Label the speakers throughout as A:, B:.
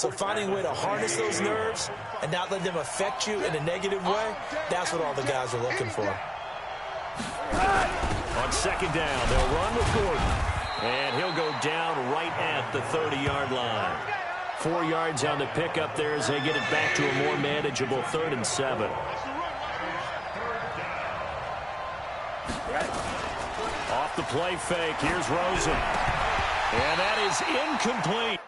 A: So finding a way to harness those nerves and not let them affect you in a negative way, that's what all the guys are looking for.
B: On second down, they'll run with Gordon. And he'll go down right at the 30-yard line. 4 yards on the pickup there as they get it back to a more manageable 3rd and 7. Off the play fake, here's Rosen. And that is incomplete.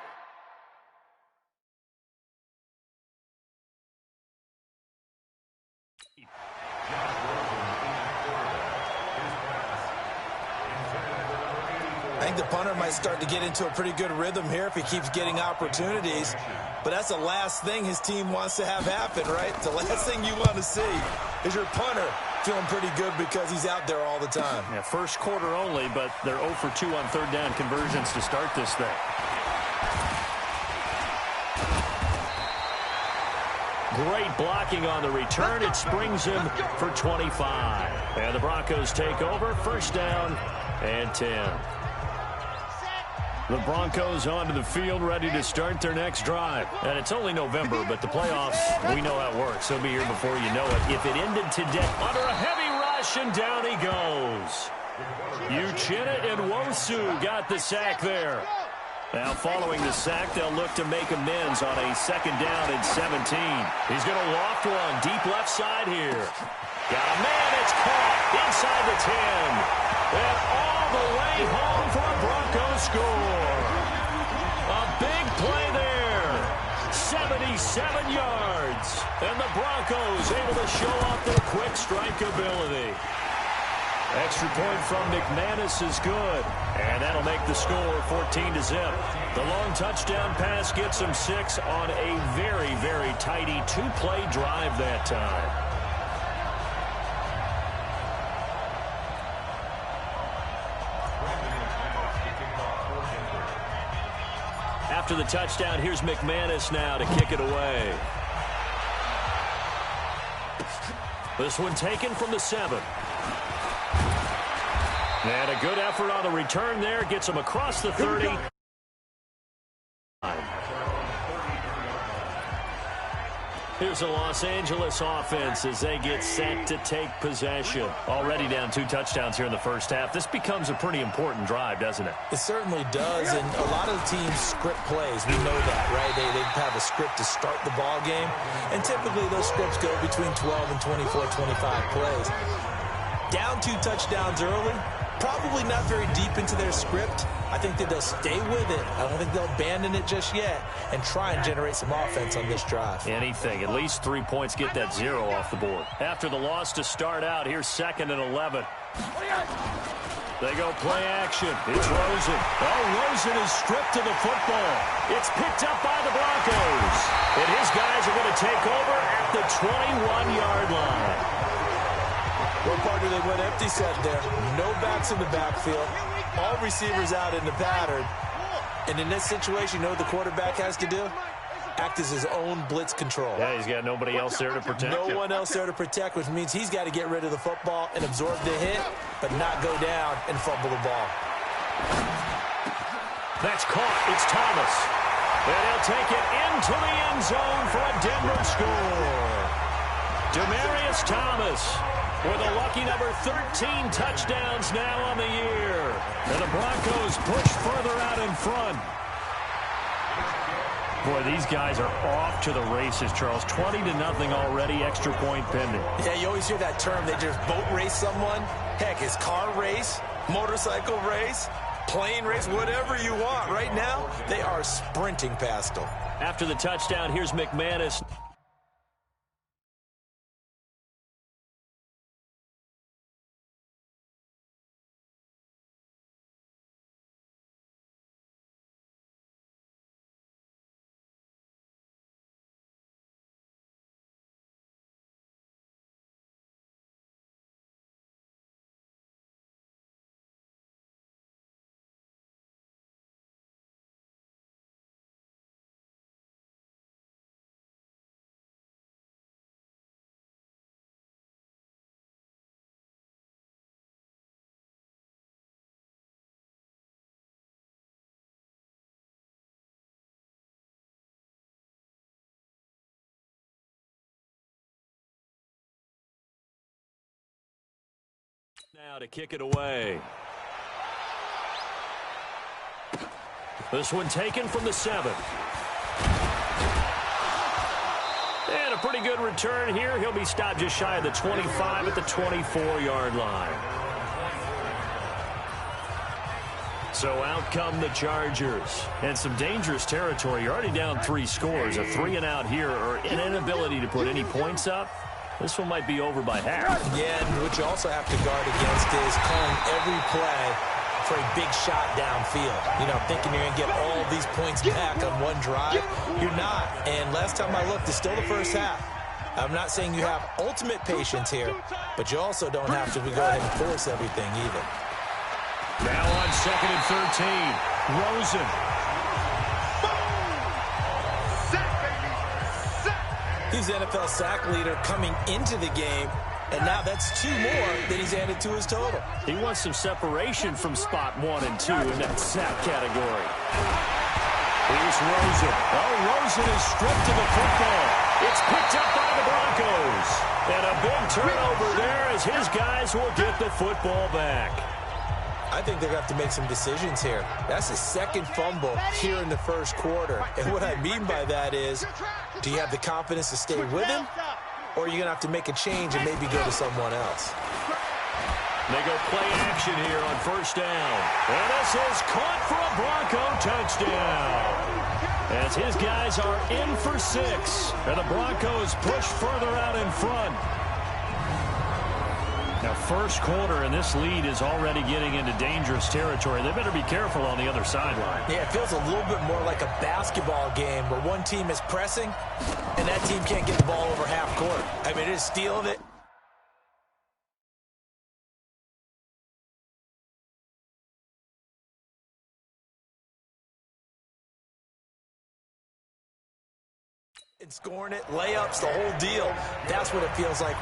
A: I think the punter might start to get into a pretty good rhythm here if he keeps getting opportunities. But that's the last thing his team wants to have happen, right? The last thing you want to see is your punter feeling pretty good because he's out there all the time.
B: Yeah, first quarter only, but they're 0 for 2 on third down conversions to start this thing. Great blocking on the return. It springs him for 25. And the Broncos take over. First down and 10. The Broncos onto the field, ready to start their next drive. And it's only November, but the playoffs, we know how it works. They'll be here before you know it. If it ended today, under a heavy rush, and down he goes. Uchenna and Wosu got the sack there. Now, following the sack, they'll look to make amends on a second down and 17. He's going to loft one deep left side here. Got a man, it's caught inside the 10. And all the way home for a Broncos score. A big play there. 77 yards. And the Broncos able to show off their quick strike ability. Extra point from McManus is good. And that'll make the score 14-0. The long touchdown pass gets them 6 on a very, very tidy 2-play drive that time. After the touchdown, here's McManus now to kick it away. This one taken from the 7. And a good effort on the return there. Gets him across the 30. Here's the Los Angeles offense as they get set to take possession. Already down 2 touchdowns here in the first half. This becomes a pretty important drive, doesn't it?
A: It certainly does, and a lot of the teams script plays. We know that, right? They have a script to start the ball game, and typically those scripts go between 12 and 24, 25 plays. Down 2 touchdowns early, probably not very deep into their script. I think that they'll stay with it. I don't think they'll abandon it just yet and try and generate some offense on this drive.
B: Anything. At least 3 points, get that 0 off the board. After the loss to start out, here's 2nd and 11. They go play action. It's Rosen. Oh, Rosen is stripped to the football. It's picked up by the Broncos. And his guys are going to take over at the 21-yard line.
A: Well, partner, they went empty set there. No backs in the backfield. All receivers out in the pattern. And in this situation, you know what the quarterback has to do? Act as his own blitz control.
B: Yeah, he's got nobody else there to protect him.
A: No one else there to protect, which means he's got to get rid of the football and absorb the hit, but not go down and fumble the ball.
B: That's caught. It's Thomas. And he'll take it into the end zone for a Denver score. Demaryius Thomas with a lucky number 13 touchdowns now on the year. And the Broncos push further out in front. Boy, these guys are off to the races, Charles. 20-0 already, extra point pending.
A: Yeah, you always hear that term. They just boat race someone. Heck, it's car race, motorcycle race, plane race, whatever you want. Right now, they are sprinting past them.
B: After the touchdown, here's McManus. Now to kick it away. This one taken from the 7. And a pretty good return here. He'll be stopped just shy of the 25 at the 24-yard line. So out come the Chargers. And some dangerous territory. You're already down 3 scores. A 3 and out here, or an inability to put any points up. This one might be over by half.
A: Yeah, and what you also have to guard against is calling every play for a big shot downfield. You know, thinking you're going to get all these points back on one drive. You're not. And last time I looked, it's still the first half. I'm not saying you have ultimate patience here, but you also don't have to go ahead and force everything either.
B: Now on 2nd and 13, Rosen.
A: He's NFL sack leader coming into the game, and now that's 2 more that he's added to his total.
B: He wants some separation from spot 1 and 2 in that sack category. Here's Rosen. Oh, Rosen is stripped of the football. It's picked up by the Broncos. And a big turnover there as his guys will get the football back.
A: I think they're going to have to make some decisions here. That's his 2nd fumble here in the first quarter. And what I mean by that is, do you have the confidence to stay with him? Or are you going to have to make a change and maybe go to someone else?
B: They go play action here on 1st down. And this is caught for a Bronco touchdown. As his guys are in for 6. And the Broncos push further out in front. Now, first quarter, and this lead is already getting into dangerous territory. They better be careful on the other sideline.
A: Yeah, it feels a little bit more like a basketball game where one team is pressing, and that team can't get the ball over half court. I mean, it is stealing it. And scoring it, layups, the whole deal. That's what it feels like.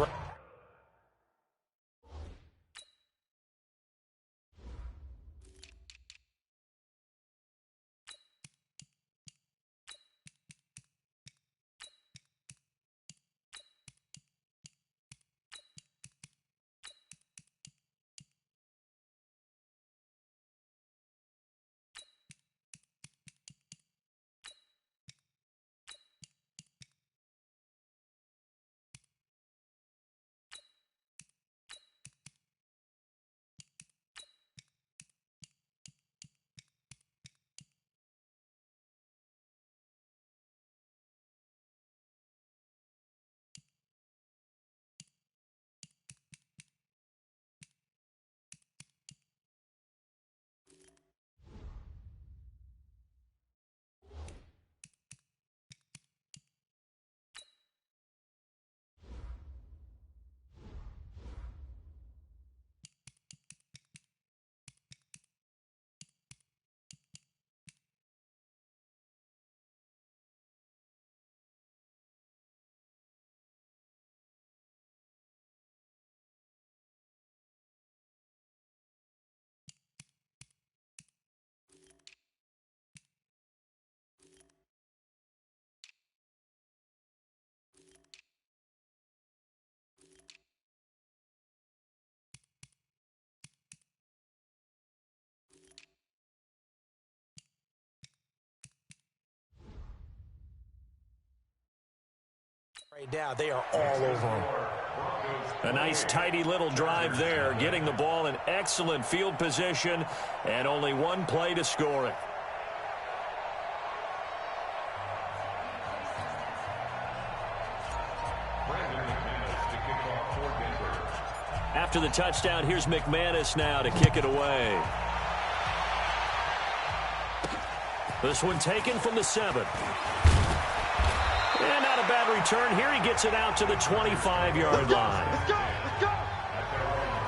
A: Right now, they are all over him.
B: A nice, tidy little drive there, getting the ball in excellent field position, and only one play to score it. After the touchdown, here's McManus now to kick it away. This one taken from the 7. And not a bad return here. He gets it out to the 25-yard line.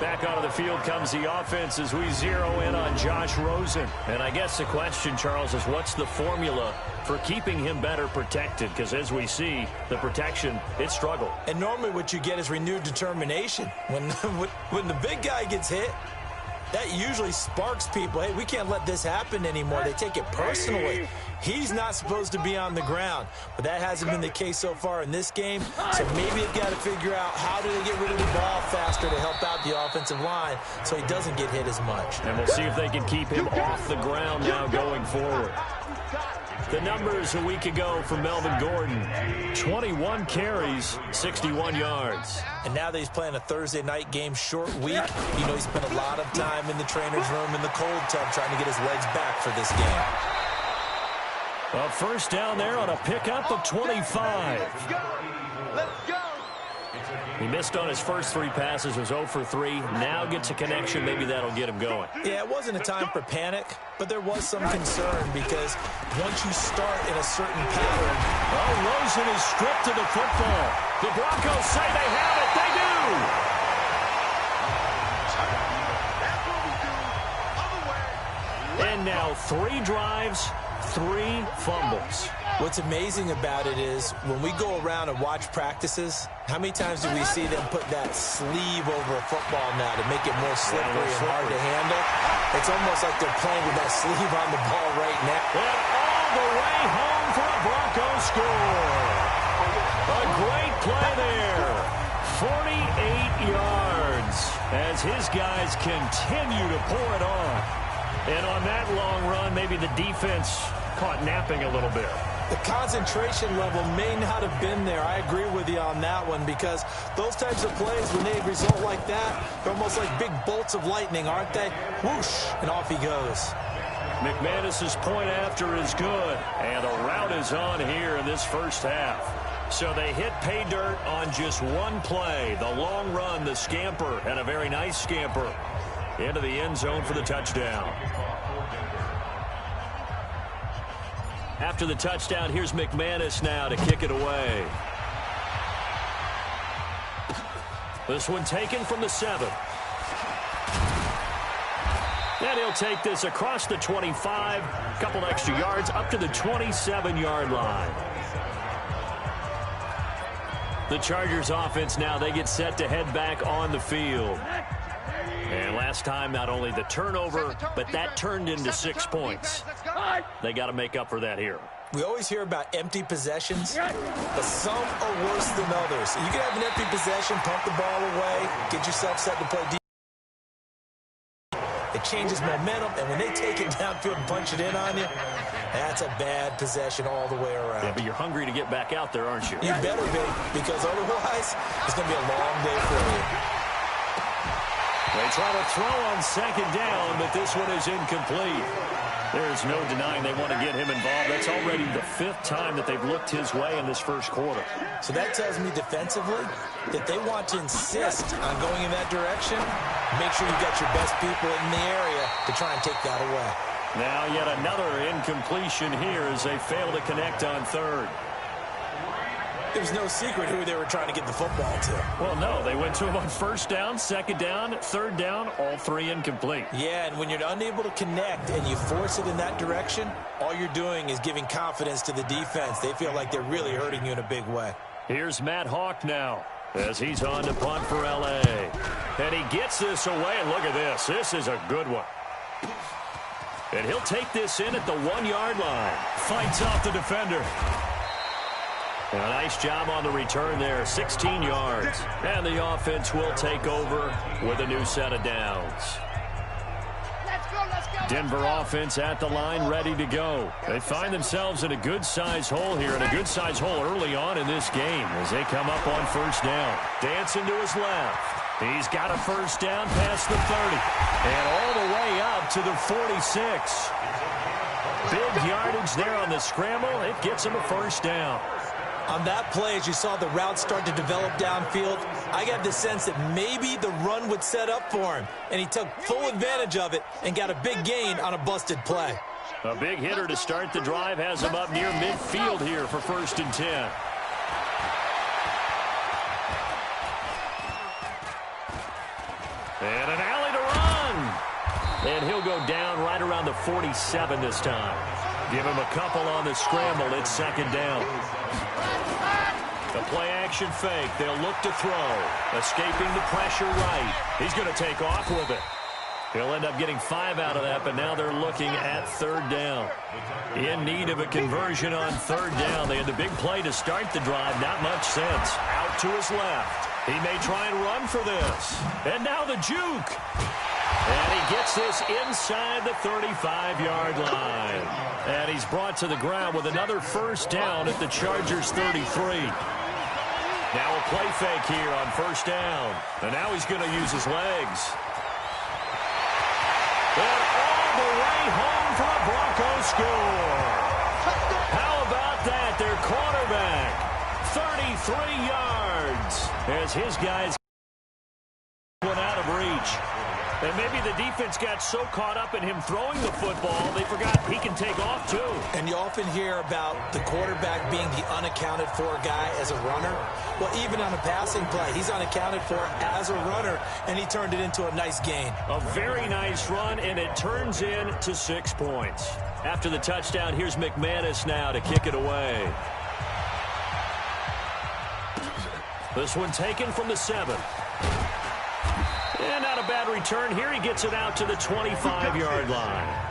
B: Back onto the field comes the offense as we zero in on Josh Rosen. And I guess the question, Charles, is what's the formula for keeping him better protected? Because as we see, the protection, it struggled.
A: And normally what you get is renewed determination. When the big guy gets hit, That usually sparks people. Hey, we can't let this happen anymore. They take it personally. He's not supposed to be on the ground, but that hasn't been the case so far in this game. So maybe they've got to figure out how do they get rid of the ball faster to help out the offensive line so he doesn't get hit as much.
B: And we'll see if they can keep him off the ground now going forward. The numbers a week ago for Melvin Gordon: 21 carries, 61 yards.
A: And now that he's playing a Thursday night game, short week, you know he spent a lot of time in the trainer's room in the cold tub trying to get his legs back for this game.
B: A first down there on a pickup of 25.
C: Let's go.
B: He missed on his first 3 passes, was 0 for 3. Now gets a connection. Maybe that'll get him going.
A: Yeah, it wasn't a time for panic, but there was some concern because once you start in a certain pattern.
B: Oh, Rosen is stripped of the football. The Broncos say they have it. They do.
C: That's what we do. Other way.
B: And now 3 drives, 3 fumbles.
A: What's amazing about it is when we go around and watch practices, how many times do we see them put that sleeve over a football now to make it more slippery and hard to handle? It's almost like they're playing with that sleeve on the ball right now.
B: And all the way home for a Broncos score. A great play there. 48 yards as his guys continue to pour it on. And on that long run, maybe the defense caught napping a little bit.
A: The concentration level may not have been there. I agree with you on that one because those types of plays, when they result like that, they're almost like big bolts of lightning, aren't they? Whoosh, and off he goes.
B: McManus's point after is good, and the route is on here in this first half. So they hit pay dirt on just one play. The long run, the scamper, and a very nice scamper into the end zone for the touchdown. After the touchdown, here's McManus now to kick it away. This one taken from the 7. And he'll take this across the 25, a couple extra yards up to the 27-yard line. The Chargers offense now, they get set to head back on the field. And last time, not only the turnover, but that turned into 6 points. They got to make up for that here.
A: We always hear about empty possessions, but some are worse than others. You can have an empty possession, pump the ball away, get yourself set to play defense. It changes momentum, and when they take it downfield and punch it in on you, that's a bad possession all the way around.
B: Yeah, but you're hungry to get back out there, aren't you?
A: You better be, because otherwise, it's going to be a long day for you.
B: They try to throw on second down, but this one is incomplete. There's no denying they want to get him involved. That's already the 5th time that they've looked his way in this first quarter.
A: So that tells me defensively that they want to insist on going in that direction. Make sure you've got your best people in the area to try and take that away.
B: Now yet another incompletion here as they fail to connect on 3rd.
A: It was no secret who they were trying to get the football to.
B: Well, no, they went to him on 1st down, 2nd down, 3rd down, all 3 incomplete.
A: Yeah, and when you're unable to connect and you force it in that direction, all you're doing is giving confidence to the defense. They feel like they're really hurting you in a big way.
B: Here's Matt Hawk now as he's on to punt for L.A. And he gets this away, and look at this. This is a good one. And he'll take this in at the 1-yard line. Fights off the defender. A nice job on the return there, 16 yards. And the offense will take over with a new set of downs. Denver offense at the line, ready to go. They find themselves in a good-sized hole here, and a good-sized hole early on in this game as they come up on 1st down. Dancing to his left. He's got a 1st down past the 30. And all the way up to the 46. Big yardage there on the scramble. It gets him a 1st down.
A: On that play, as you saw the route start to develop downfield, I got the sense that maybe the run would set up for him. And he took full advantage of it and got a big gain on a busted play.
B: A big hitter to start the drive has him up near midfield here for 1st and 10. And an alley to run. And he'll go down right around the 47 this time. Give him a couple on the scramble. It's 2nd down. The play-action fake. They'll look to throw. Escaping the pressure right. He's going to take off with it. He'll end up getting 5 out of that, but now they're looking at 3rd down. In need of a conversion on 3rd down. They had the big play to start the drive. Not much sense. Out to his left. He may try and run for this. And now the juke. And he gets this inside the 35-yard line. And he's brought to the ground with another 1st down at the Chargers' 33. Now a play fake here on 1st down. And now he's going to use his legs. And all the way home for a Broncos score. How about that? Their quarterback, 33 yards, as his guys went out of reach. And maybe the defense got so caught up in him throwing the football, they forgot he can take off too.
A: And you often hear about the quarterback being the unaccounted for guy as a runner. Well, even on a passing play, he's unaccounted for as a runner, and he turned it into a nice gain.
B: A very nice run, and it turns into 6 points. After the touchdown, here's McManus now to kick it away. This one taken from the 7. And not a bad return here. He gets it out to the 25-yard line.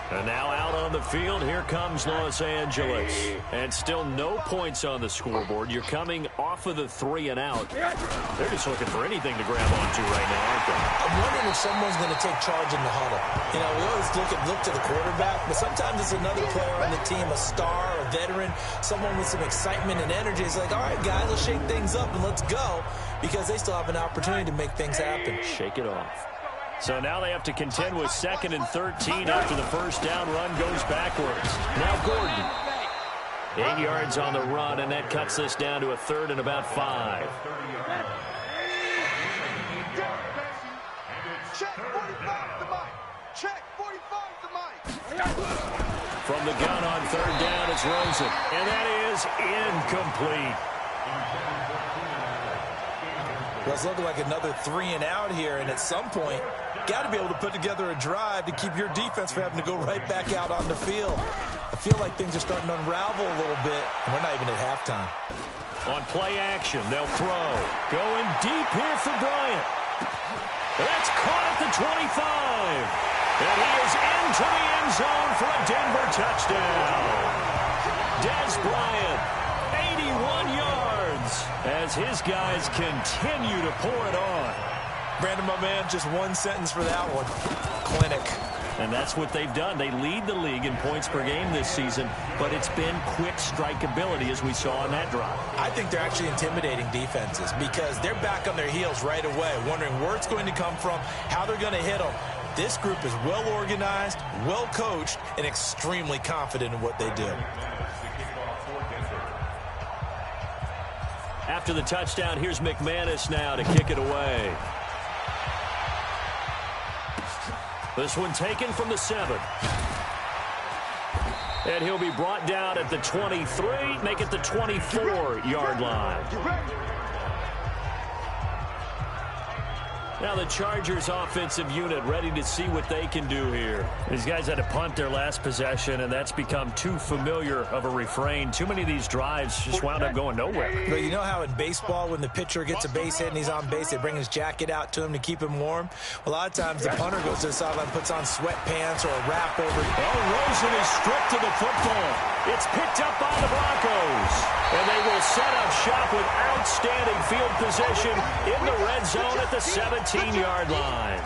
B: And now out on the field, here comes Los Angeles. And still no points on the scoreboard. You're coming off of the 3 and out. They're just looking for anything to grab onto right now, aren't they?
A: I'm wondering if someone's going to take charge in the huddle. You know, we always look to the quarterback, but sometimes it's another player on the team, a star, a veteran, someone with some excitement and energy. It's like, all right, guys, let's shake things up and let's go, because they still have an opportunity to make things happen.
B: Shake it off. So now they have to contend with 2nd and 13 after the 1st down run goes backwards. Now Gordon. 8 yards on the run, and that cuts this down to a 3rd and about 5.
C: Check 45 to Mike. Check 45 to Mike.
B: From the gun on 3rd down, it's Rosen. And that is incomplete.
A: Well, it's looking like another 3 and out here, and at some point, got to be able to put together a drive to keep your defense from having to go right back out on the field. I feel like things are starting to unravel a little bit, and we're not even at halftime.
B: On play action, they'll throw. Going deep here for Bryant. That's caught at the 25. And he is into the end zone for a Denver touchdown. Dez Bryant, 81 yards, as his guys continue to pour it on.
A: Brandon, my man, just one sentence for that one. Clinic.
B: And that's what they've done. They lead the league in points per game this season, but it's been quick strike ability as we saw on that drive.
A: I think they're actually intimidating defenses because they're back on their heels right away, wondering where it's going to come from, how they're going to hit them. This group is well organized, well coached, and extremely confident in what they do.
B: After the touchdown, here's McManus now to kick it away. This one taken from the 7. And he'll be brought down at the 23, make it the 24-yard line. Now the Chargers offensive unit ready to see what they can do here. These guys had to punt their last possession, and that's become too familiar of a refrain. Too many of these drives just wound up going nowhere.
A: But you know how in baseball, when the pitcher gets a base hit and he's on base, they bring his jacket out to him to keep him warm? A lot of times the punter goes to the sideline, puts on sweatpants or a wrap over.
B: Oh, Rosen is stripped to the football. It's picked up by the Broncos. And they will set up shop with outstanding field position in the red zone at the 17-yard line.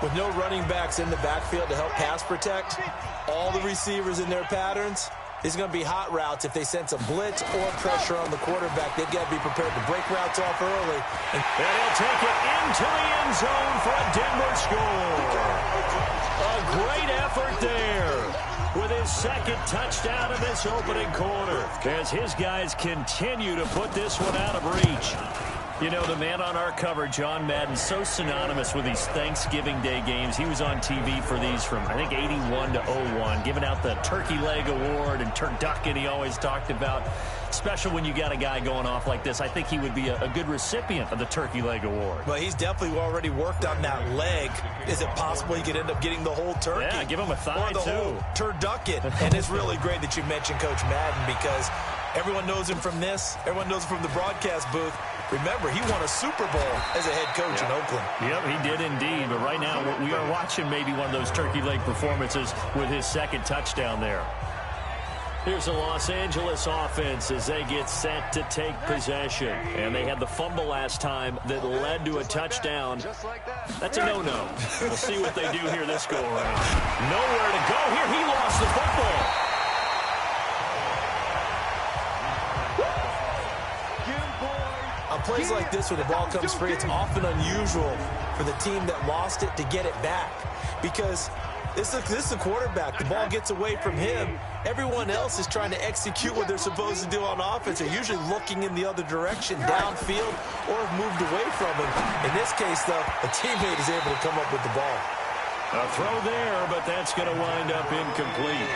A: With no running backs in the backfield to help pass protect, all the receivers in their patterns, these are going to be hot routes. If they sense a blitz or pressure on the quarterback, they've got to be prepared to break routes off early.
B: And he'll take it into the end zone for a Denver score. A great effort there with his 2nd touchdown of this opening quarter, as his guys continue to put this one out of reach. You know, the man on our cover, John Madden, so synonymous with these Thanksgiving Day games. He was on TV for these from, I think, 81 to 01, giving out the Turkey Leg Award and turducken he always talked about. Special when you got a guy going off like this. I think he would be a good recipient of the Turkey Leg Award.
A: Well, he's definitely already worked on that leg. Is it possible he could end up getting the whole turkey?
B: Yeah, give him a thigh,
A: or the
B: too.
A: Whole turducken. And it's really great that you mentioned Coach Madden, because Everyone knows him from this. Everyone knows him from the broadcast booth. Remember, he won a Super Bowl as a head coach in Oakland.
B: Yep, he did indeed. But right now, we are watching maybe one of those turkey leg performances with his second touchdown there. Here's the Los Angeles offense as they get set to take possession. And they had the fumble last time that led to a touchdown. That's a no-no. We'll see what they do here this go-around. Nowhere to go here. He lost the football.
A: On plays like this where the ball comes free, it's often unusual for the team that lost it to get it back. Because this is the quarterback. The ball gets away from him. Everyone else is trying to execute what they're supposed to do on offense. They're usually looking in the other direction, downfield, or have moved away from him. In this case, though, a teammate is able to come up with the ball.
B: A throw there, but that's going to wind up incomplete.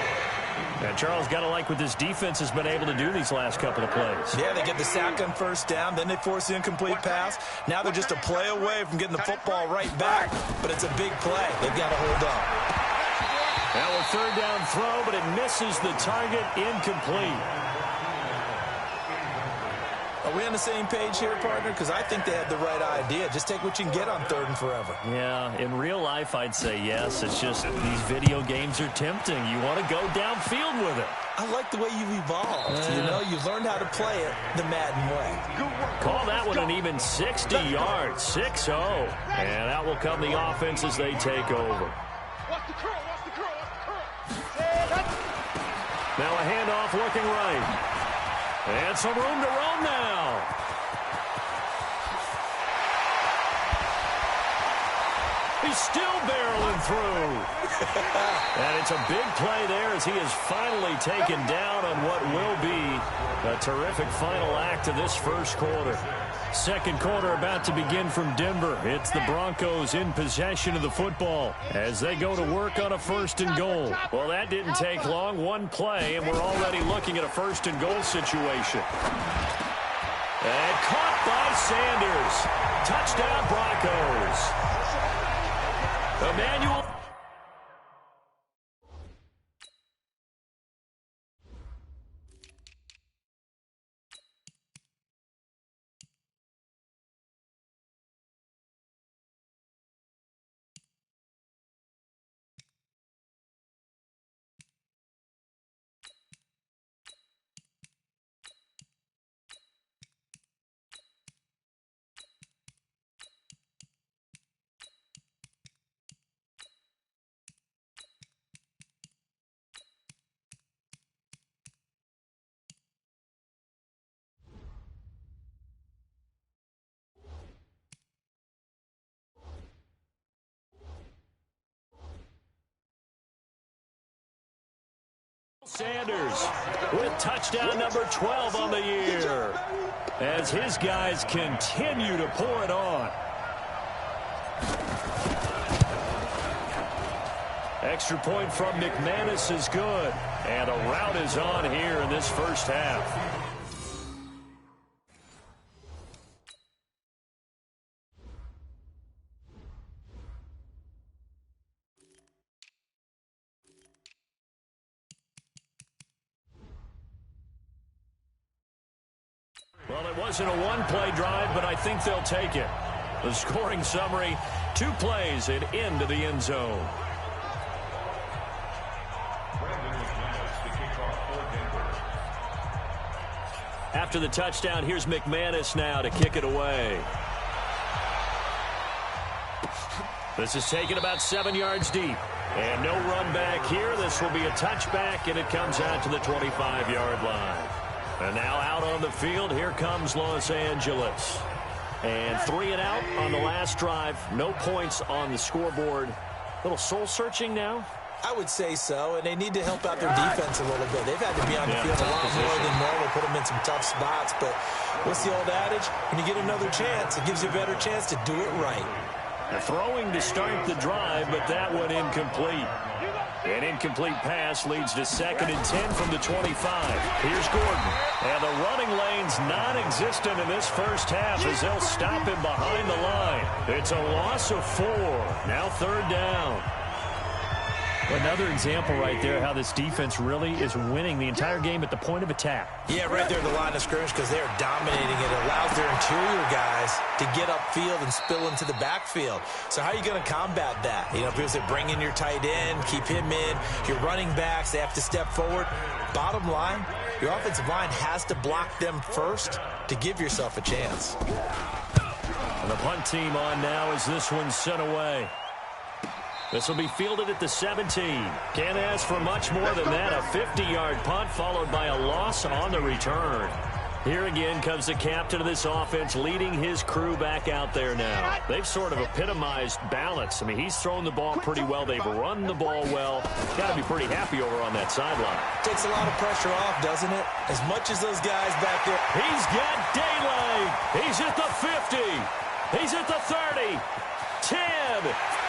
B: And Charles, got to like what this defense has been able to do these last couple of plays.
A: Yeah, they get the sack on first down, then they force the incomplete pass. Now they're just a play away from getting the football right back, but it's a big play. They've got to hold up.
B: Now a third down throw, but it misses the target, incomplete.
A: Are we on the same page here, partner? Because I think they had the right idea. Just take what you can get on third and forever.
B: Yeah, in real life, I'd say yes. It's just these video games are tempting. You want to go downfield with it.
A: I like the way you've evolved. You know, you've learned how to play it the Madden way.
B: Call that one an even 60 yards, 6-0. And out will come the offense as they take over.
C: Watch the curl, watch the curl, watch the curl.
B: Now a handoff looking right. And some room to roam now. He's still barreling through. And it's a big play there as he is finally taken down on what will be a terrific final act of this first quarter. Second quarter about to begin from Denver. It's the Broncos in possession of the football as they go to work on a first and goal. Well, that didn't take long. One play, and we're already looking at a first and goal situation. And caught by Sanders. Touchdown, Broncos. Emmanuel. Sanders with touchdown number 12 on the year as his guys continue to pour it on. Extra point from McManus is good, and a rout is on here in this first half. Well, it wasn't a one-play drive, but I think they'll take it. The scoring summary, 2 plays and into the end zone. After the touchdown, here's McManus now to kick it away. This is taken about 7 yards deep. And no run back here. This will be a touchback, and it comes out to the 25-yard line. And now out on the field, here comes Los Angeles. And 3 and out on the last drive. No points on the scoreboard. A little soul-searching now?
A: I would say so, and they need to help out their defense a little bit. They've had to be on the field a lot more than normal, put them in some tough spots. But what's the old adage? When you get another chance, it gives you a better chance to do it right.
B: Throwing to start the drive, but that one incomplete. An incomplete pass leads to 2nd and 10 from the 25. Here's Gordon. And the running lane's non-existent in this first half as they'll stop him behind the line. It's a loss of 4. Now 3rd down. Another example right there how this defense really is winning the entire game at the point of attack.
A: Yeah, right there at the line of scrimmage because they are dominating it. It allows their interior guys to get upfield and spill into the backfield. So how are you going to combat that? You know, people say bring in your tight end, keep him in. Your running backs, they have to step forward. Bottom line, your offensive line has to block them first to give yourself a chance.
B: And the punt team on now as this one's sent away. This will be fielded at the 17. Can't ask for much more than that. A 50-yard punt followed by a loss on the return. Here again comes the captain of this offense leading his crew back out there now. They've sort of epitomized balance. I mean, he's thrown the ball pretty well. They've run the ball well. Got to be pretty happy over on that sideline.
A: Takes a lot of pressure off, doesn't it? As much as those guys back there.
B: He's got daylight. He's at the 50. He's at the 30. 10.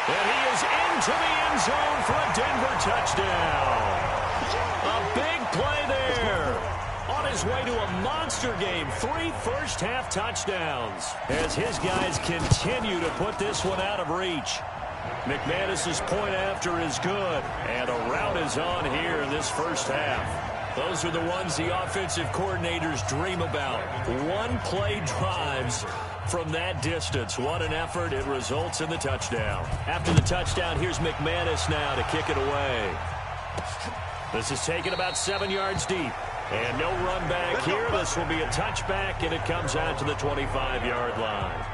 B: And he is into the end zone for a Denver touchdown. A big play there. On his way to a monster game. 3 first-half touchdowns. As his guys continue to put this one out of reach. McManus's point after is good. And a rout is on here in this first half. Those are the ones the offensive coordinators dream about. One-play drives. From that distance, what an effort. It results in the touchdown. After the touchdown, here's McManus now to kick it away. This is taken about 7 yards deep. And no run back here. This will be a touchback, and it comes out to the 25-yard line.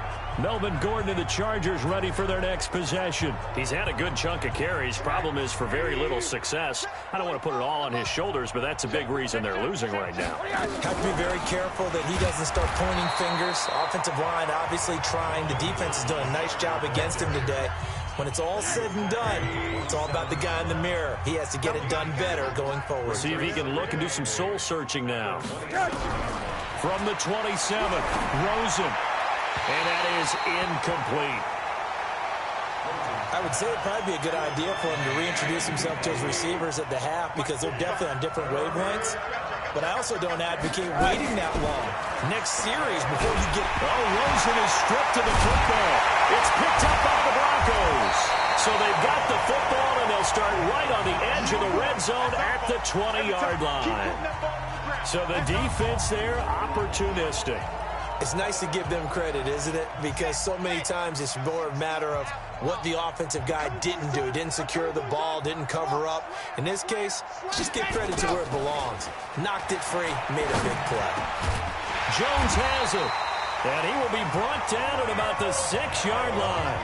B: Melvin Gordon and the Chargers ready for their next possession. He's had a good chunk of carries. Problem is for very little success. I don't want to put it all on his shoulders, but that's a big reason they're losing right now.
A: Have to be very careful that he doesn't start pointing fingers. Offensive line obviously trying. The defense is doing a nice job against him today. When it's all said and done, it's all about the guy in the mirror. He has to get it done better going forward.
B: We'll see if he can look and do some soul searching now. From the 27, Rosen. And that is incomplete.
A: I would say it'd probably be a good idea for him to reintroduce himself to his receivers at the half because they're definitely on different wavelengths. But I also don't advocate waiting that long. Next series before you get...
B: Oh, Rosen is stripped of the football. It's picked up by the Broncos. So they've got the football, and they'll start right on the edge of the red zone at the 20-yard line. So the defense there, opportunistic.
A: It's nice to give them credit, isn't it? Because so many times it's more a matter of what the offensive guy didn't do. He didn't secure the ball, didn't cover up. In this case, just give credit to where it belongs. Knocked it free, made a big play.
B: Jones has it. And he will be brought down at about the 6-yard line.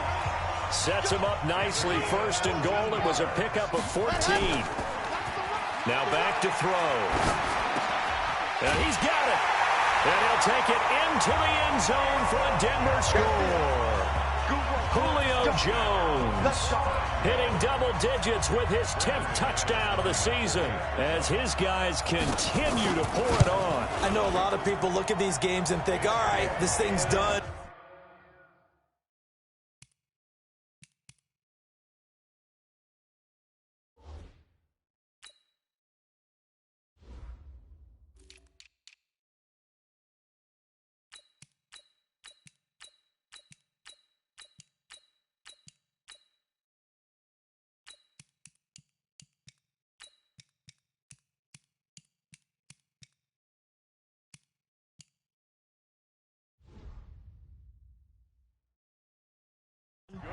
B: Sets him up nicely. First and goal. It was a pickup of 14. Now back to throw. And he's got it. And he'll take it into the end zone for a Denver score. Julio Jones hitting double digits with his 10th touchdown of the season as his guys continue to pour it on.
A: I know a lot of people look at these games and think, all right, this thing's done.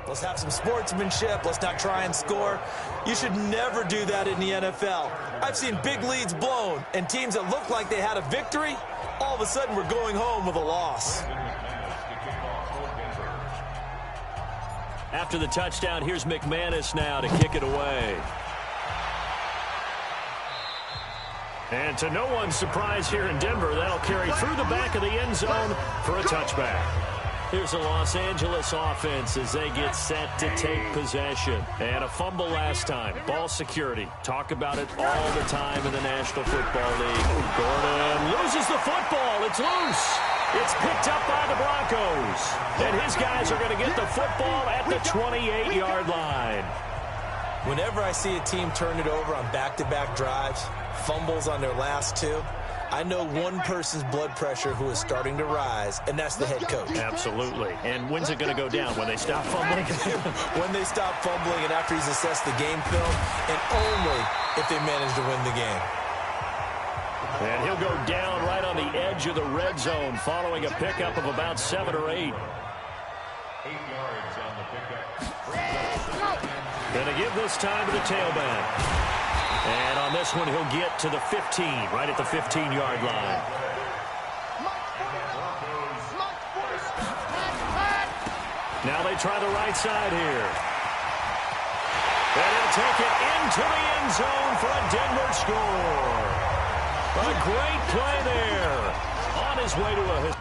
A: Let's have some sportsmanship. Let's not try and score. You should never do that in the NFL. I've seen big leads blown, and teams that look like they had a victory, all of a sudden we're going home with a loss.
B: After the touchdown, here's McManus now to kick it away. And to no one's surprise here in Denver, that'll carry through the back of the end zone for a touchback. Here's the Los Angeles offense as they get set to take possession. And a fumble last time. Ball security. Talk about it all the time in the National Football League. Gordon loses the football. It's loose. It's picked up by the Broncos. And his guys are going to get the football at the 28-yard line.
A: Whenever I see a team turn it over on back-to-back drives, fumbles on their last two, I know one person's blood pressure who is starting to rise, and that's the head coach.
B: Absolutely. And when's it going to go down? When they stop fumbling?
A: When they stop fumbling and after he's assessed the game film, and only if they manage to win the game.
B: And he'll go down right on the edge of the red zone following a pickup of about 7 or 8. 8
C: yards on the pickup.
B: Going to give this time to the tailback. And on this one, he'll get to the 15, right at the 15-yard line. Now they try the right side here. And he'll take it into the end zone for a Denver score. A great play there. On his way to a...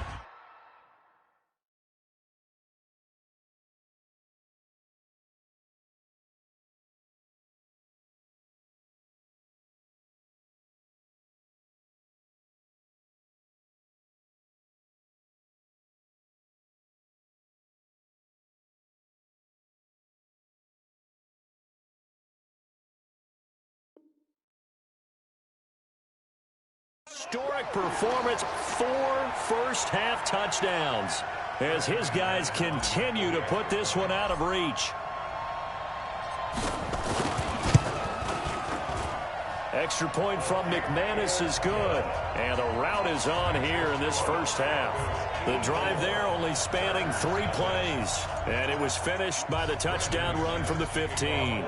B: Historic performance, 4 first-half touchdowns as his guys continue to put this one out of reach. Extra point from McManus is good, and the route is on here in this first half. The drive there only spanning 3 plays, and it was finished by the touchdown run from the 15.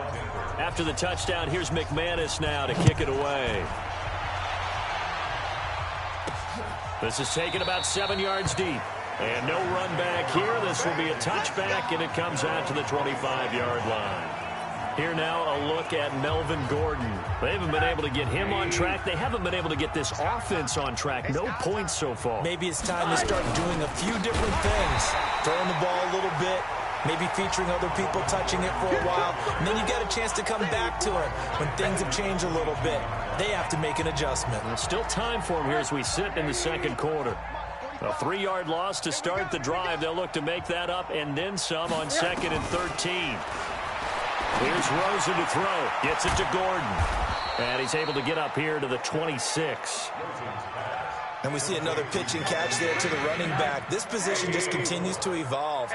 B: After the touchdown, here's McManus now to kick it away. This is taken about 7 yards deep. And no run back here. This will be a touchback, and it comes out to the 25-yard line. Here now a look at Melvin Gordon. They haven't been able to get him on track. They haven't been able to get this offense on track. No points so far.
A: Maybe it's time to start doing a few different things. Throwing the ball a little bit. Maybe featuring other people touching it for a while. And then you get a chance to come back to it when things have changed a little bit. They have to make an adjustment.
B: There's still time for him here as we sit in the second quarter. A 3-yard loss to start the drive. They'll look to make that up and then some on 2nd and 13. Here's Rosen to throw. Gets it to Gordon. And he's able to get up here to the 26.
A: And we see another pitch and catch there to the running back. This position just continues to evolve.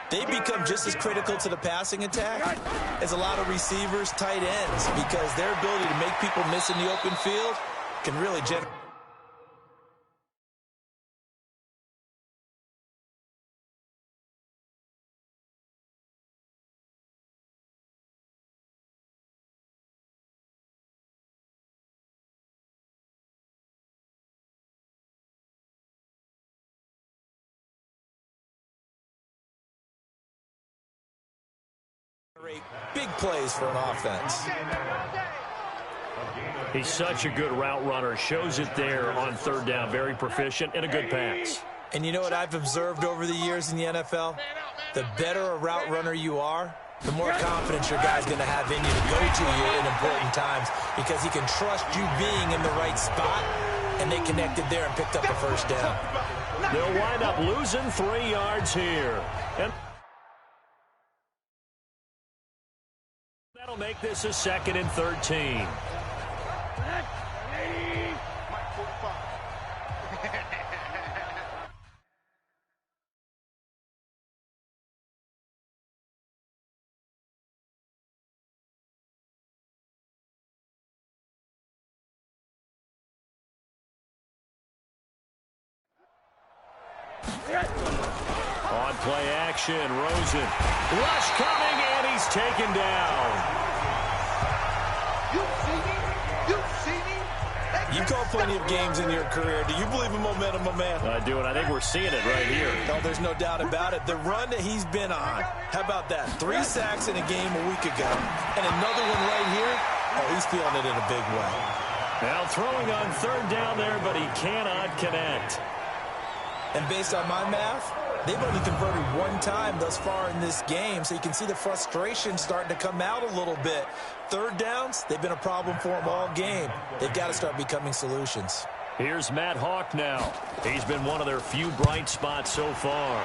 A: They become just as critical to the passing attack as a lot of receivers, tight ends, because their ability to make people miss in the open field can really generate. Big plays for an offense.
B: He's such a good route runner. Shows it there on 3rd down. Very proficient and a good pass.
A: And you know what I've observed over the years in the NFL? The better a route runner you are, the more confidence your guy's going to have in you to go to you in important times because he can trust you being in the right spot, and they connected there and picked up a first down.
B: They'll wind up losing 3 yards here. And that'll make this a 2nd and 13. On play action, Rosen. Rush coming, and he's taken down.
C: You see me? You see me?
A: You called plenty of games in your career. Do you believe in momentum, my man?
B: I do, and I think we're seeing it right here.
A: No, there's no doubt about it. The run that he's been on. How about that? 3 sacks in a game a week ago. And another one right here. Oh, he's feeling it in a big way.
B: Now throwing on 3rd down there, but he cannot connect.
A: And based on my math, they've only converted 1 time thus far in this game, so you can see the frustration starting to come out a little bit. 3rd downs, they've been a problem for them all game. They've got to start becoming solutions.
B: Here's Matt Hawk now. He's been one of their few bright spots so far.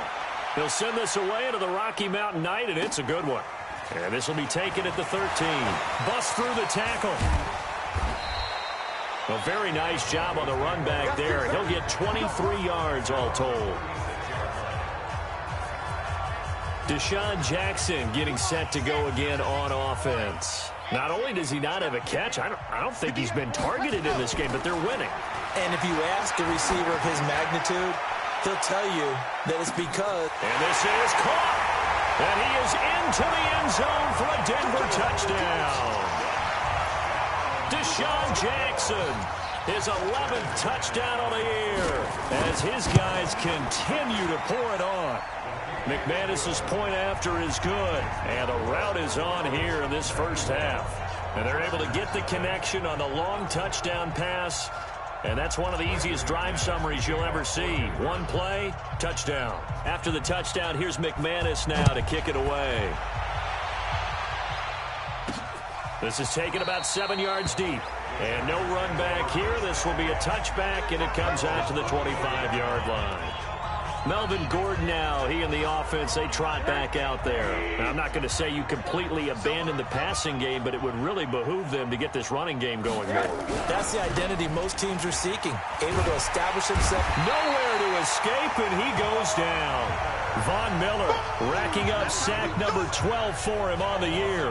B: He'll send this away into the Rocky Mountain night, and it's a good one. And this will be taken at the 13. Bust through the tackle. A very nice job on the run back there. He'll get 23 yards all told. Deshaun Jackson getting set to go again on offense. Not only does he not have a catch, I don't think he's been targeted in this game, but they're winning.
A: And if you ask a receiver of his magnitude, he'll tell you that it's because...
B: And this is caught. And he is into the end zone for a Denver touchdown. Deshaun Jackson, his 11th touchdown on the year as his guys continue to pour it on. McManus's point after is good, and a route is on here in this first half. And they're able to get the connection on the long touchdown pass, and that's one of the easiest drive summaries you'll ever see. One play, touchdown. After the touchdown, here's McManus now to kick it away. This is taken about 7 yards deep. And no run back here. This will be a touchback, and it comes out to the 25-yard line. Melvin Gordon now, he and the offense, they trot back out there. Now, I'm not going to say you completely abandon the passing game, but it would really behoove them to get this running game going more.
A: That's the identity most teams are seeking, able to establish himself.
B: Nowhere to escape, and he goes down. Von Miller racking up sack number 12 for him on the year.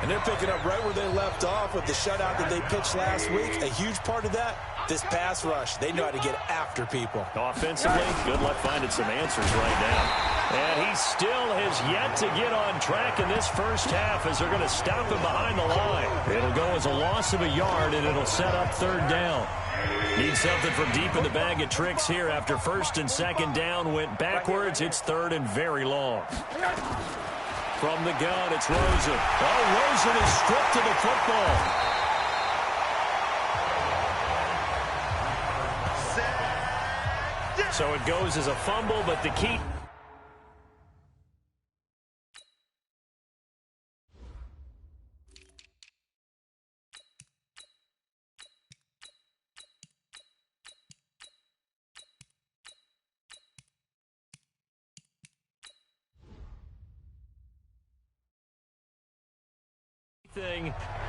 A: And they're picking up right where they left off with the shutout that they pitched last week. A huge part of that, this pass rush. They know how to get after people.
B: Offensively, good luck finding some answers right now. And he still has yet to get on track in this first half as they're going to stop him behind the line. It'll go as a loss of a yard, and it'll set up third down. Need something from deep in the bag of tricks here after first and second down went backwards. It's third and very long. From the gun, it's Rosen. Oh, Rosen is stripped of the football. So it goes as a fumble, but the key...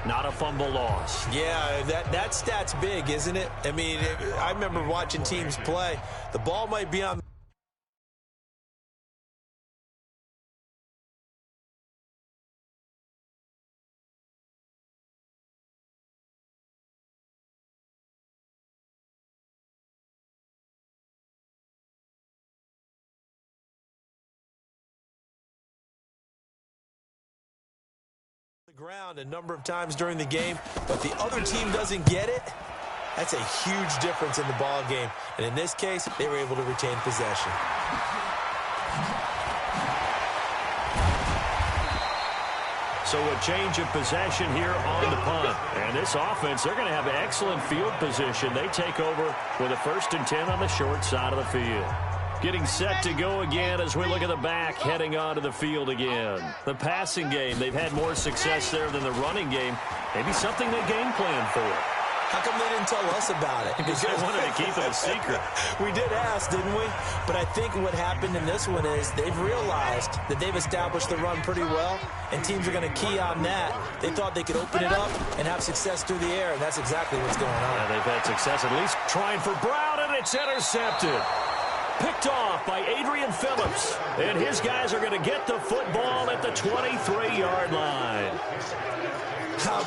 B: Not a fumble loss.
A: Yeah, that stat's big, isn't it? I mean, I remember watching teams play. The ball might be on ground a number of times during the game, but the other team doesn't get it. That's a huge difference in the ball game, and in this case they were able to retain possession.
B: So a change of possession here on the punt, and this offense, they're going to have excellent field position. They take over with a 1st and 10 on the short side of the field. Getting set to go again as we look at the back, heading onto the field again. The passing game, they've had more success there than the running game. Maybe something they game plan for.
A: How come they didn't tell us about it?
B: Because they wanted to keep it a secret.
A: We did ask, didn't we? But I think what happened in this one is they've realized that they've established the run pretty well, and teams are going to key on that. They thought they could open it up and have success through the air, and that's exactly what's going on.
B: Yeah, they've had success at least trying for Brown, and it's intercepted. Picked off by Adrian Phillips. And his guys are going to get the football at the 23-yard line.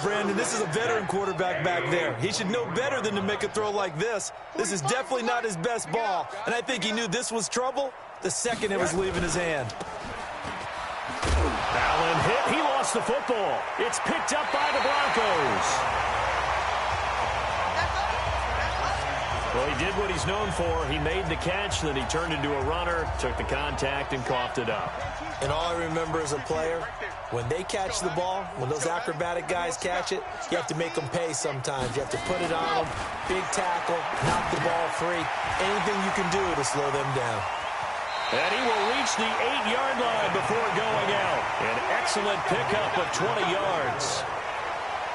A: Brandon, this is a veteran quarterback back there. He should know better than to make a throw like this. This is definitely not his best ball. And I think he knew this was trouble the second it was leaving his hand.
B: Allen hit. He lost the football. It's picked up by the Broncos. Well, he did what he's known for. He made the catch, then he turned into a runner, took the contact, and coughed it up.
A: And all I remember as a player, when they catch the ball, when those acrobatic guys catch it, you have to make them pay sometimes. You have to put it on them, big tackle, knock the ball free, anything you can do to slow them down.
B: And he will reach the 8-yard line before going out. An excellent pickup of 20 yards.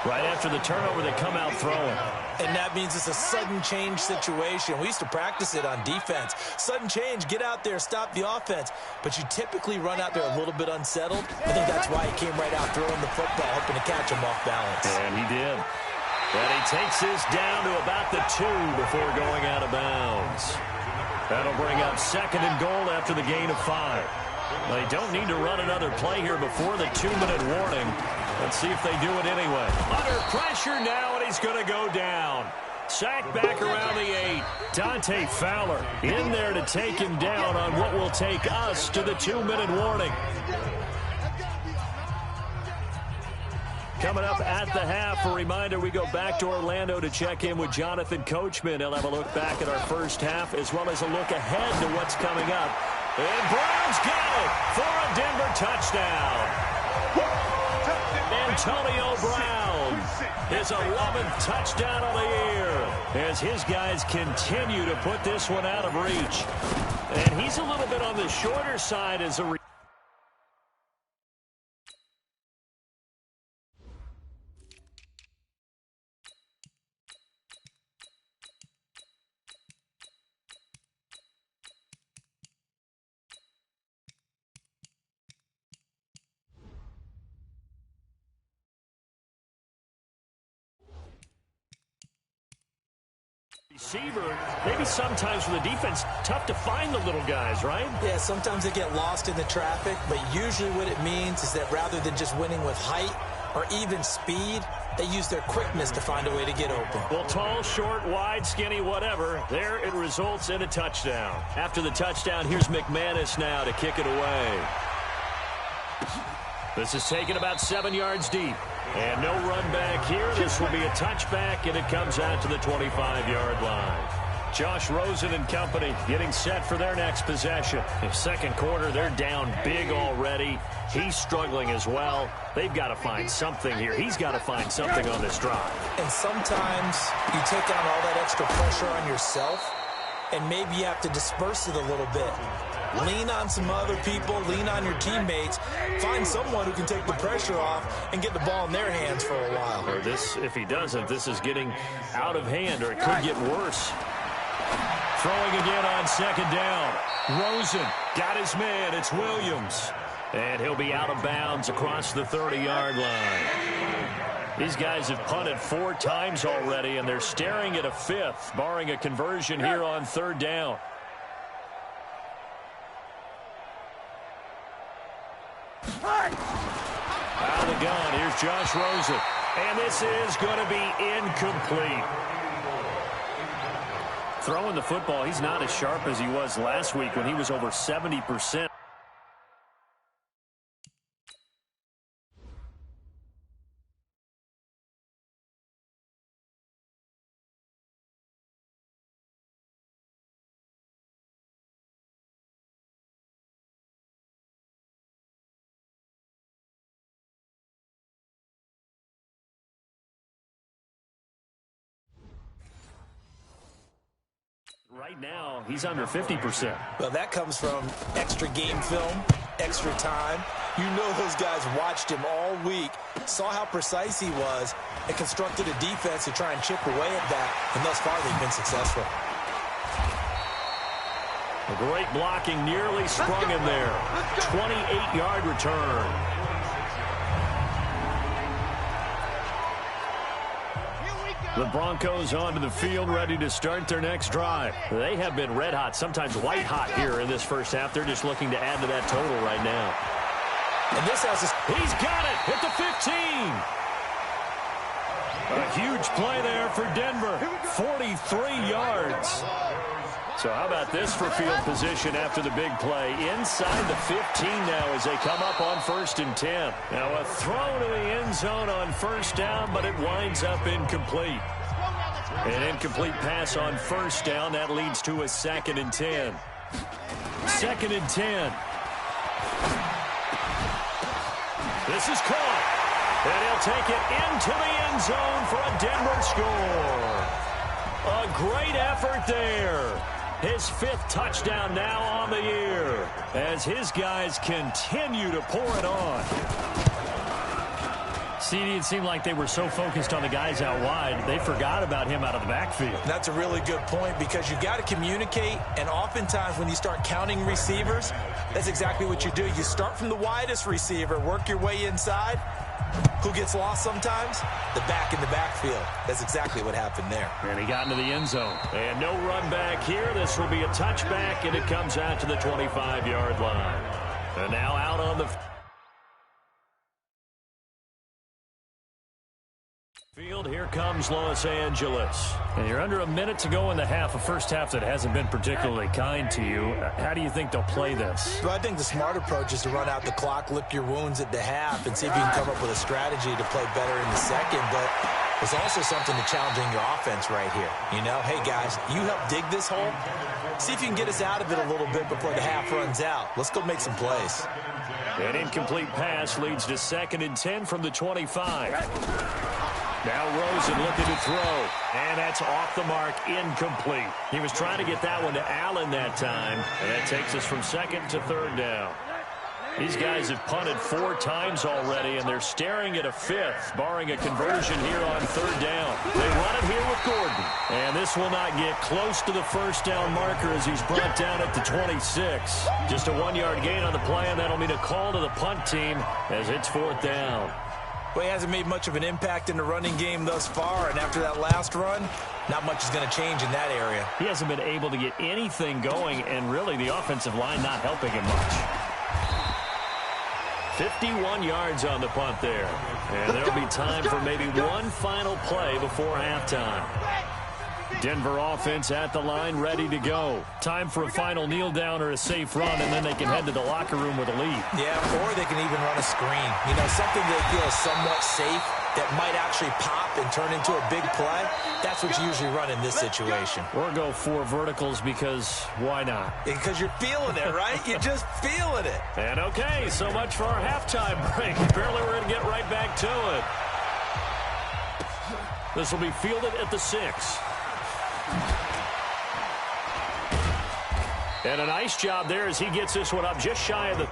B: Right after the turnover, they come out throwing.
A: And that means it's a sudden change situation. We used to practice it on defense. Sudden change, get out there, stop the offense. But you typically run out there a little bit unsettled. I think that's why he came right out throwing the football, hoping to catch him off balance.
B: And he did. And he takes this down to about the 2 before going out of bounds. That'll bring up 2nd and goal after the gain of 5. They don't need to run another play here before the 2-minute warning. Let's see if they do it anyway. Under pressure now, and he's going to go down. Sacked back around the 8. Dante Fowler in there to take him down on what will take us to the 2-minute warning. Coming up at the half, a reminder, we go back to Orlando to check in with Jonathan Coachman. He'll have a look back at our first half as well as a look ahead to what's coming up. And Browns got it for a Denver touchdown. Antonio Brown, his 11th touchdown of the year as his guys continue to put this one out of reach. And he's a little bit on the shorter side as a receiver. Maybe sometimes for the defense, tough to find the little guys, right?
A: Yeah, sometimes they get lost in the traffic, but usually what it means is that rather than just winning with height or even speed, they use their quickness to find a way to get open.
B: Well, tall, short, wide, skinny, whatever, there it results in a touchdown. After the touchdown, here's McManus now to kick it away. This is taken about 7 yards deep. And no run back here. This will be a touchback, and it comes out to the 25-yard line. Josh Rosen and company getting set for their next possession. In second quarter, they're down big already. He's struggling as well. They've got to find something here. He's got to find something on this drive.
A: And sometimes you take on all that extra pressure on yourself, and maybe you have to disperse it a little bit. Lean on some other people, lean on your teammates, find someone who can take the pressure off and get the ball in their hands for a while.
B: Or this, if he doesn't, this is getting out of hand, or it could get worse. Throwing again on second down. Rosen got his man. It's Williams. And he'll be out of bounds across the 30-yard line. These guys have punted 4 times already, and they're staring at a 5th, barring a conversion here on third down. Out of the gun, here's Josh Rosen. And this is going to be incomplete. Throwing the football, he's not as sharp as he was last week when he was over 70%. Right now, he's under 50%.
A: Well, that comes from extra game film, extra time. You know those guys watched him all week, saw how precise he was, and constructed a defense to try and chip away at that, and thus far they've been successful.
B: A great blocking nearly sprung him there. 28-yard return. The Broncos onto the field, ready to start their next drive. They have been red hot, sometimes white hot here in this first half. They're just looking to add to that total right now.
A: And this has
B: he's got it at the 15. A huge play there for Denver. 43 yards. So how about this for field position after the big play? Inside the 15 now as they come up on 1st and 10. Now a throw to the end zone on first down, but it winds up incomplete. An incomplete pass on first down. That leads to a 2nd and 10. 2nd and 10. This is caught. And he'll take it into the end zone for a Denver score. A great effort there. His 5th touchdown now on the year as his guys continue to pour it on. CD, it seemed like they were so focused on the guys out wide, they forgot about him out of the backfield.
A: That's a really good point because you've got to communicate, and oftentimes when you start counting receivers, that's exactly what you do. You start from the widest receiver, work your way inside, Who gets lost sometimes? The back in the backfield. That's exactly what happened there.
B: And he got into the end zone. And no run back here. This will be a touchback, and it comes out to the 25-yard line. And now out on the field, here comes Los Angeles. And you're under a minute to go in the half, a first half that hasn't been particularly kind to you. How do you think they'll play this?
A: Well, I think the smart approach is to run out the clock, lick your wounds at the half, and see if you can come up with a strategy to play better in the second. But there's also something to challenging your offense right here. You know, hey, guys, you help dig this hole. See if you can get us out of it a little bit before the half runs out. Let's go make some plays.
B: An incomplete pass leads to 2nd and 10 from the 25. Now Rosen looking to throw, and that's off the mark, incomplete. He was trying to get that one to Allen that time, and that takes us from 2nd to 3rd down. These guys have punted 4 times already, and they're staring at a 5th, barring a conversion here on 3rd down. They run it here with Gordon, and this will not get close to the first down marker as he's brought down at the 26. Just a 1-yard gain on the play, and that'll mean a call to the punt team as it's 4th down.
A: Well, he hasn't made much of an impact in the running game thus far, and after that last run, not much is going to change in that area.
B: He hasn't been able to get anything going, and really the offensive line not helping him much. 51 yards on the punt there, and there'll be time for maybe one final play before halftime. Denver offense at the line, ready to go. Time for a final kneel down or a safe run, and then they can head to the locker room with a lead.
A: Yeah, or they can even run a screen. You know, something they feel is somewhat safe that might actually pop and turn into a big play. That's what you usually run in this situation.
B: Or go 4 verticals because why not?
A: Because you're feeling it, right? You're just feeling it.
B: And okay, so much for our halftime break. Apparently we're going to get right back to it. This will be fielded at the 6. And a nice job there as he gets this one up just shy of the